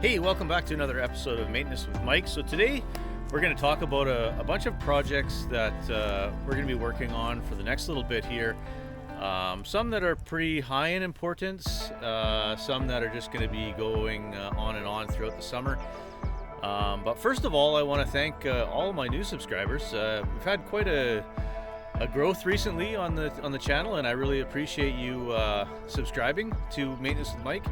Hey, welcome back to another episode of Maintenance with Mike. So today we're going to talk about a bunch of projects that we're going to be working on for the next little bit here. Some that are pretty high in importance, some that are just going to be going on and on throughout the summer. But first of all, I want to thank all of my new subscribers. We've had quite a growth recently on the channel, and I really appreciate you subscribing to Maintenance with Mike.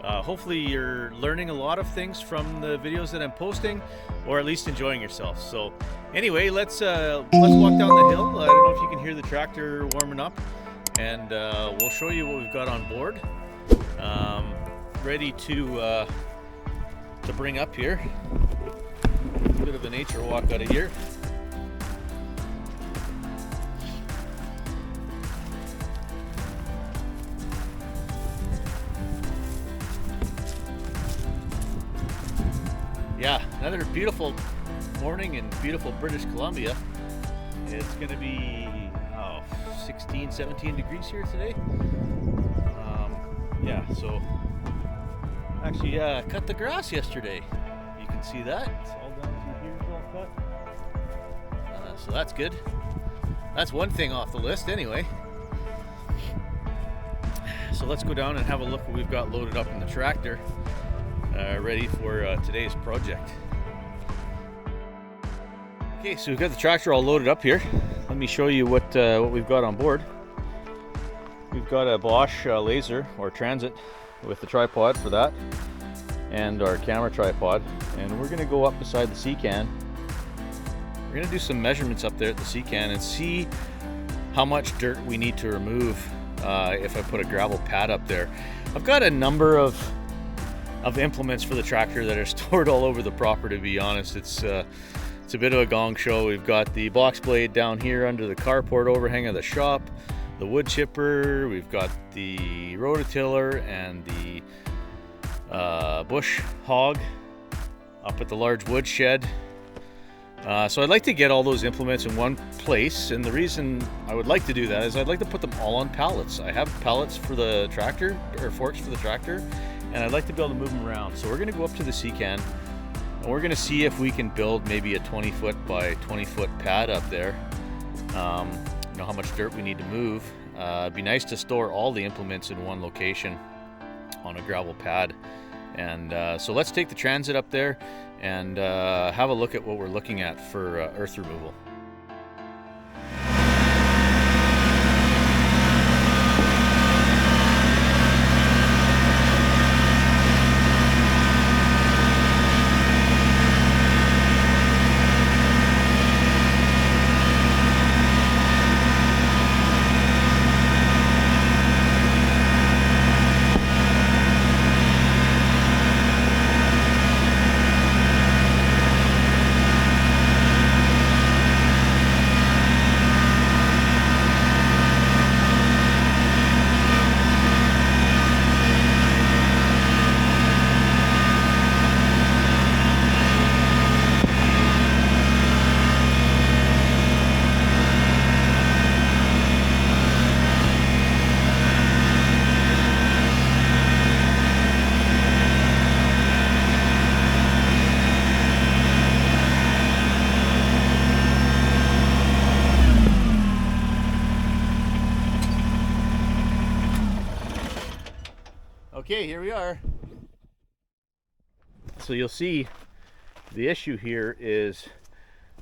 Hopefully you're learning a lot of things from the videos that I'm posting, or at least enjoying yourself. So anyway, let's walk down the hill. I don't know if you can hear the tractor warming up, and we'll show you what we've got on board, ready to bring up here. A bit of a nature walk out of here. Yeah, another beautiful morning in beautiful British Columbia. It's going to be 16, 17 degrees here today. Yeah, so actually cut the grass yesterday. You can see that. It's all down through here, it's all cut. So that's good. That's one thing off the list anyway. So let's go down and have a look what we've got loaded up in the tractor. Ready for today's project. Okay, so we've got the tractor all loaded up here. Let me show you what we've got on board. We've got a Bosch laser or transit with the tripod for that, and our camera tripod. And we're going to go up beside the C-can. We're going to do some measurements up there at the C-can and see how much dirt we need to remove if I put a gravel pad up there. I've got a number of implements for the tractor that are stored all over the property. To be honest, it's a bit of a gong show. We've got the box blade down here under the carport overhang of the shop, the wood chipper, we've got the rototiller and the bush hog up at the large wood shed. So I'd like to get all those implements in one place, and the reason I would like to do that is I'd like to put them all on pallets. I have pallets for the tractor, or forks for the tractor, and I'd like to be able to move them around. So we're going to go up to the C-can, and we're going to see if we can build maybe a 20 foot by 20 foot pad up there. You know how much dirt we need to move. It'd be nice to store all the implements in one location on a gravel pad. And so let's take the transit up there and have a look at what we're looking at for earth removal. Okay, here we are. So you'll see the issue here is,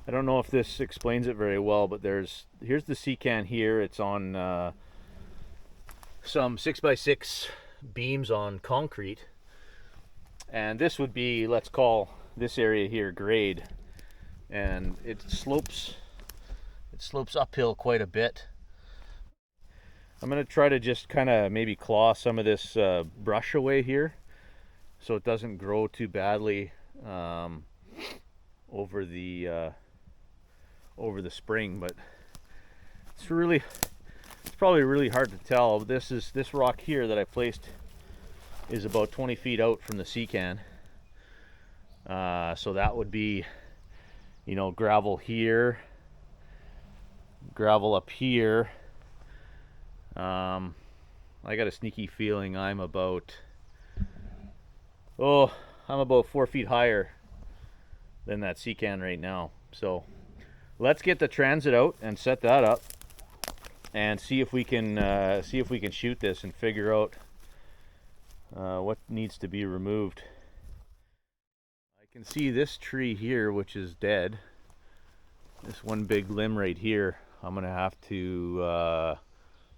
I don't know if this explains it very well, but here's the C-can here. It's on some 6x6 beams on concrete, and this would be, let's call this area here grade, and it slopes uphill quite a bit. I'm going to try to just kind of maybe claw some of this brush away here so it doesn't grow too badly over the spring, but it's probably really hard to tell. This rock here that I placed is about 20 feet out from the C-can, so that would be, you know, gravel here, gravel up here. I got a sneaky feeling I'm about I'm about 4 feet higher than that sea can right now. So let's get the transit out and set that up and see if we can shoot this and figure out what needs to be removed. I can see this tree here, which is dead. This one big limb right here, I'm gonna have to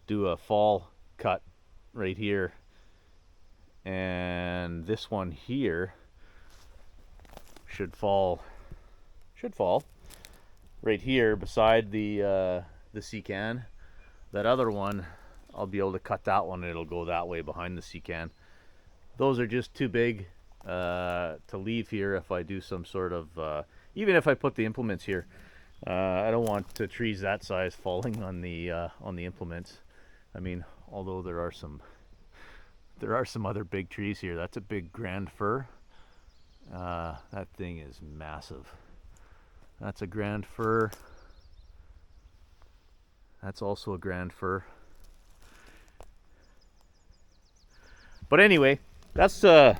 do a fall cut right here, and this one here should fall right here beside the sea can. That other one, I'll be able to cut that one and it'll go that way behind the sea can. Those are just too big to leave here if I do some sort of even if I put the implements here. I don't want trees that size falling on the implements. I mean, although there are some other big trees here. That's a big grand fir. That thing is massive. That's a grand fir. That's also a grand fir. But anyway, that's the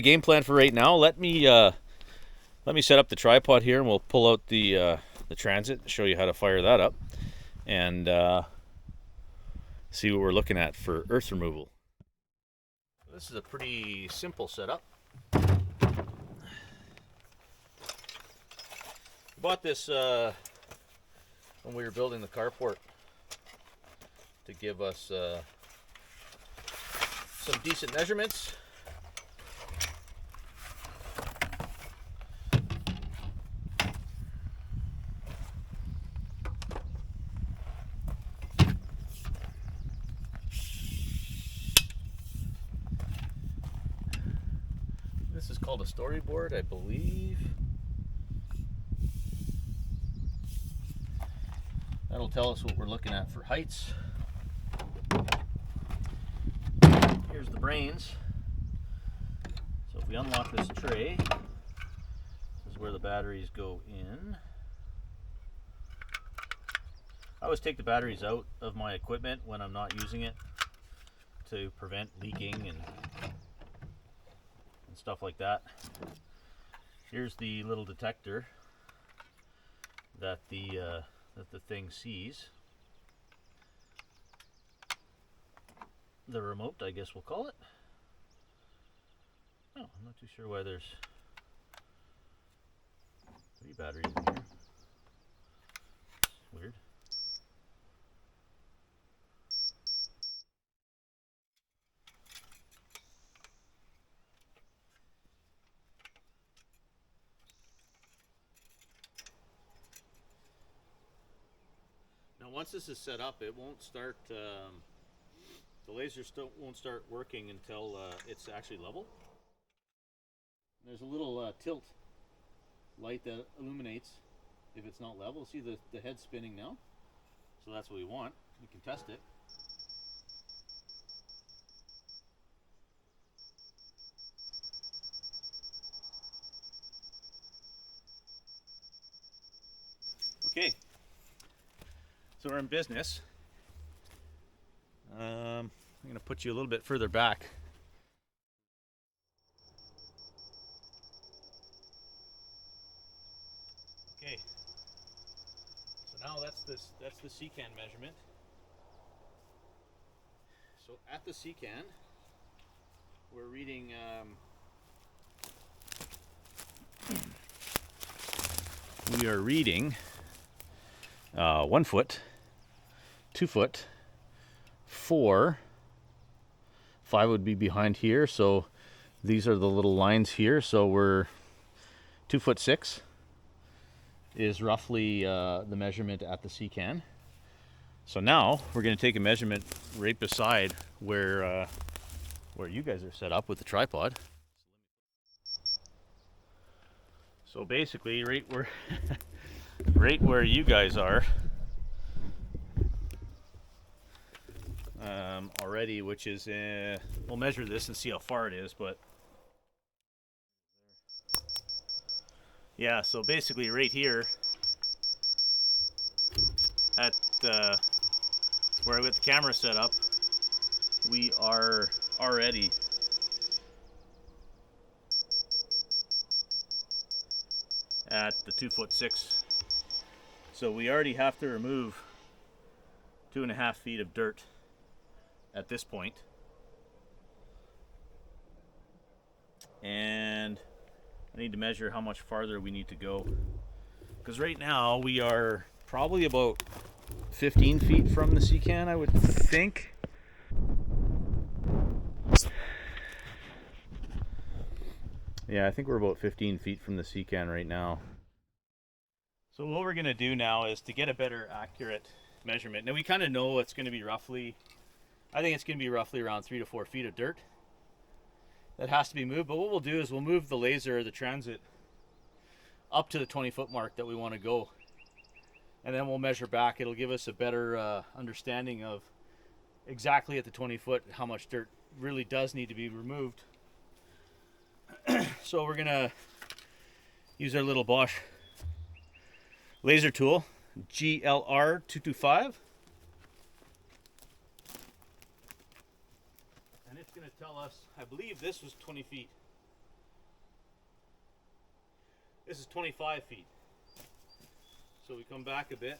game plan for right now. Let me set up the tripod here, and we'll pull out the transit, show you how to fire that up, and see what we're looking at for earth removal. This is a pretty simple setup. Bought this when we were building the carport to give us some decent measurements. This is called a storyboard, I believe. That'll tell us what we're looking at for heights. Here's the brains. So if we unlock this tray, this is where the batteries go in. I always take the batteries out of my equipment when I'm not using it to prevent leaking and stuff like that. Here's the little detector that the thing sees. The remote, I guess we'll call it. Oh, I'm not too sure why there's 3 batteries in here. It's weird. Now once this is set up, it won't start, the laser still won't start working until it's actually level. There's a little tilt light that illuminates if it's not level. See the head spinning now? So that's what we want. We can test it. Okay, so we're in business. I'm going to put you a little bit further back. Okay, so now that's the sea can measurement. So at the sea can, we're reading we are reading 1 foot, 2 foot, 4, 5 would be behind here, so these are the little lines here. So we're 2'6" is roughly the measurement at the sea can. So now we're going to take a measurement right beside where you guys are set up with the tripod. So basically right where right where you guys are already, which is we'll measure this and see how far it is, but yeah, so basically right here at where I got the camera set up, we are already at the 2'6". So we already have to remove 2.5 feet of dirt at this point. And I need to measure how much farther we need to go. Because right now we are probably about 15 feet from the sea can, I would think. Yeah, I think we're about 15 feet from the sea can right now. So what we're gonna do now is to get a better accurate measurement. Now we kind of know it's gonna be roughly, I think it's gonna be roughly around 3 to 4 feet of dirt that has to be moved. But what we'll do is we'll move the laser, the transit, up to the 20-foot mark that we want to go. And then we'll measure back. It'll give us a better understanding of exactly at the 20 foot how much dirt really does need to be removed. So we're gonna use our little Bosch laser tool, GLR225, and it's gonna tell us, I believe this was 20 feet. This is 25 feet. So we come back a bit.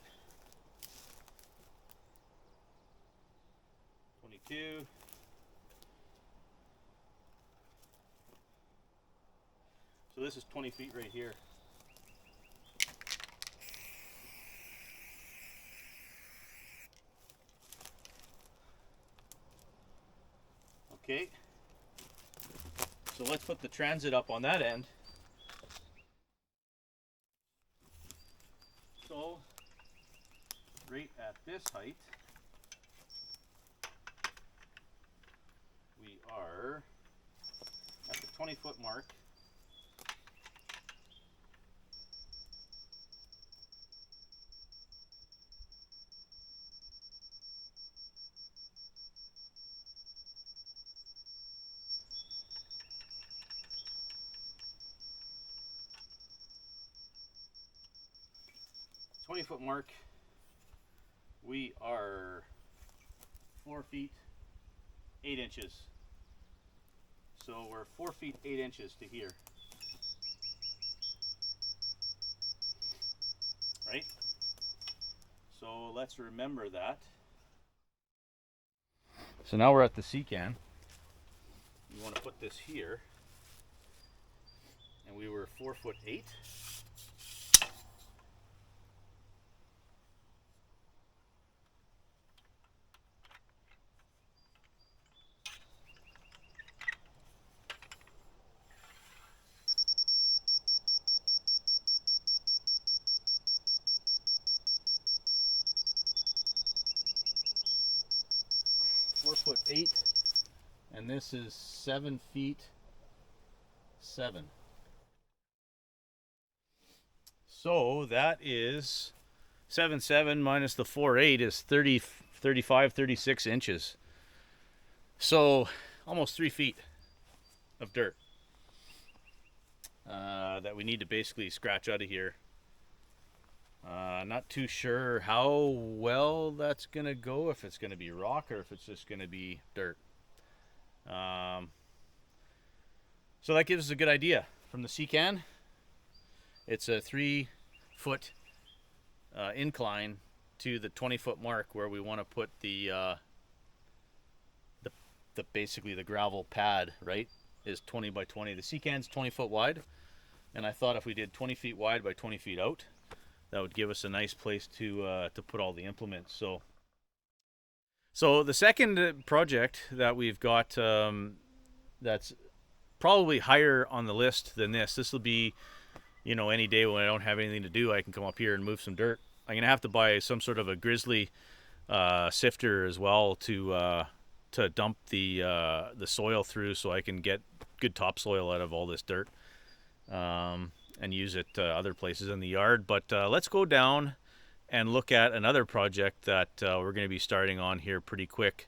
22. So this is 20 feet right here. Okay. So let's put the transit up on that end. So right at this height, we are at the 20-foot mark. Foot mark, we are 4 feet 8 inches. So we're 4 feet 8 inches to here. Right? So let's remember that. So now we're at the sea can. You want to put this here. And we were 4 foot 8. Foot 8, and this is 7 feet 7. So that is 7.7 minus the 4.8 is 35, 36 inches. So almost 3 feet of dirt that we need to basically scratch out of here. Not too sure how well that's gonna go, if it's gonna be rock or if it's just gonna be dirt. So that gives us a good idea. From the sea can, it's a 3 foot incline to the 20-foot mark where we want to put the basically the gravel pad, right, is 20 by 20. The sea can's 20 foot wide, and I thought if we did 20 feet wide by 20 feet out, that would give us a nice place to put all the implements. So the second project that we've got that's probably higher on the list than this will be, you know, any day when I don't have anything to do, I can come up here and move some dirt. I'm gonna have to buy some sort of a grizzly sifter as well to dump the soil through, so I can get good topsoil out of all this dirt. And use it other places in the yard. But let's go down and look at another project that we're going to be starting on here pretty quick.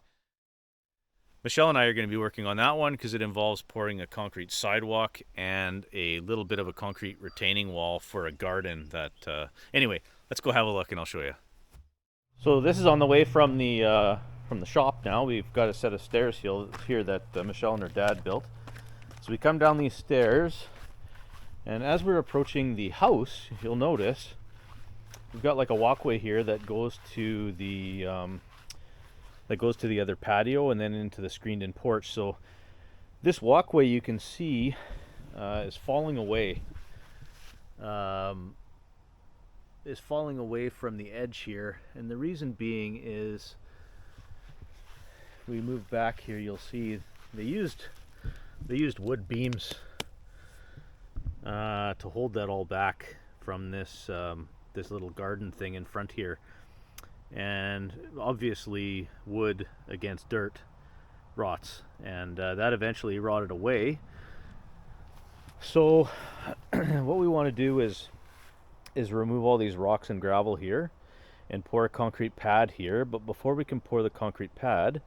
Michelle and I are going to be working on that one because it involves pouring a concrete sidewalk and a little bit of a concrete retaining wall for a garden. That anyway, let's go have a look and I'll show you. So this is on the way from the shop now. We've got a set of stairs here that Michelle and her dad built. So we come down these stairs. And as we're approaching the house, you'll notice we've got like a walkway here that goes to the other patio and then into the screened-in porch. So this walkway, you can see, is falling away. Is falling away from the edge here, and the reason being is, if we move back here, you'll see they used wood beams to hold that all back from this this little garden thing in front here. And obviously wood against dirt rots, and that eventually rotted away. So what we want to do is remove all these rocks and gravel here and pour a concrete pad here. But before we can pour the concrete pad,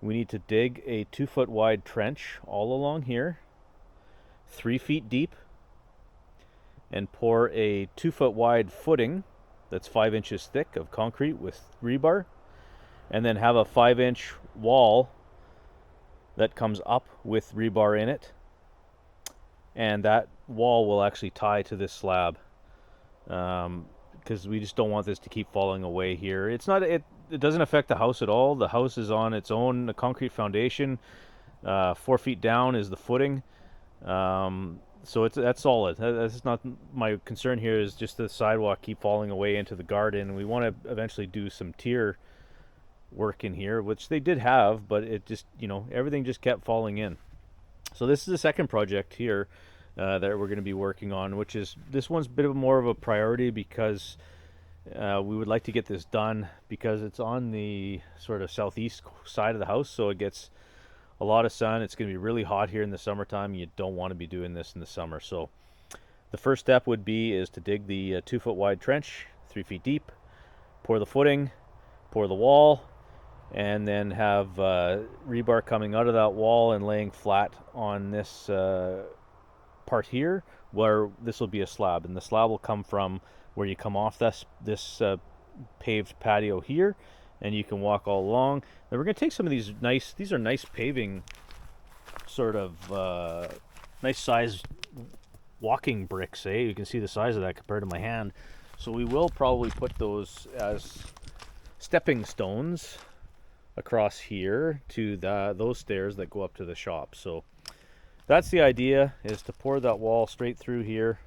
we need to dig a 2-foot wide trench all along here, 3 feet deep, and pour a 2-foot wide footing that's 5 inches thick of concrete with rebar, and then have a 5-inch wall that comes up with rebar in it, and that wall will actually tie to this slab, because we just don't want this to keep falling away here. It doesn't affect the house at all. The house is on its own, a concrete foundation. 4 feet down is the footing, so that's solid. That's not my concern here. Is just the sidewalk keep falling away into the garden. We want to eventually do some tier work in here, which they did have, but it just, everything just kept falling in. So this is the second project here that we're going to be working on, which is, this one's a bit more of a priority because we would like to get this done because it's on the sort of southeast side of the house, so it gets a lot of sun. It's going to be really hot here in the summertime. You don't want to be doing this in the summer. So the first step would be to dig the 2-foot wide trench, 3 feet deep, pour the footing, pour the wall, and then have rebar coming out of that wall and laying flat on this part here, where this will be a slab, and the slab will come from where you come off this paved patio here, and you can walk all along. Then we're going to take some of these are nice paving, sort of nice size walking bricks, you can see the size of that compared to my hand. So we will probably put those as stepping stones across here to those stairs that go up to the shop. So that's the idea, is to pour that wall straight through here,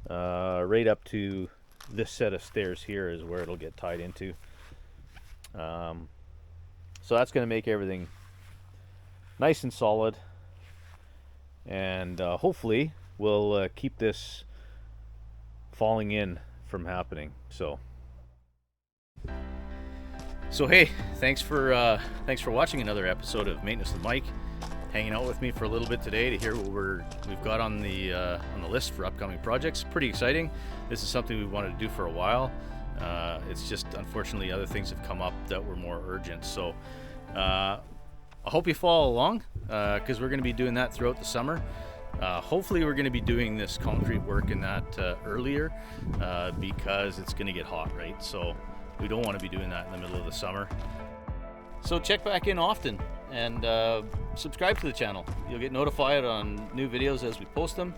right up to this set of stairs here is where it'll get tied into. So that's going to make everything nice and solid, and hopefully we'll keep this falling in from happening. So hey, thanks for watching another episode of Maintenance with Mike. Hanging out with me for a little bit today to hear what we've got on the list for upcoming projects. Pretty exciting. This is something we've wanted to do for a while. It's just, unfortunately, other things have come up that were more urgent. So I hope you follow along, because we're going to be doing that throughout the summer. Hopefully we're going to be doing this concrete work in that earlier, because it's going to get hot, right? So we don't want to be doing that in the middle of the summer. So check back in often, and subscribe to the channel. You'll get notified on new videos as we post them.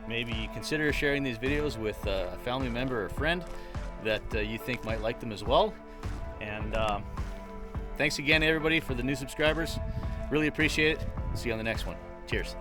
Maybe consider sharing these videos with a family member or friend that you think might like them as well. And thanks again, everybody, for the new subscribers. Really appreciate it. See you on the next one. Cheers.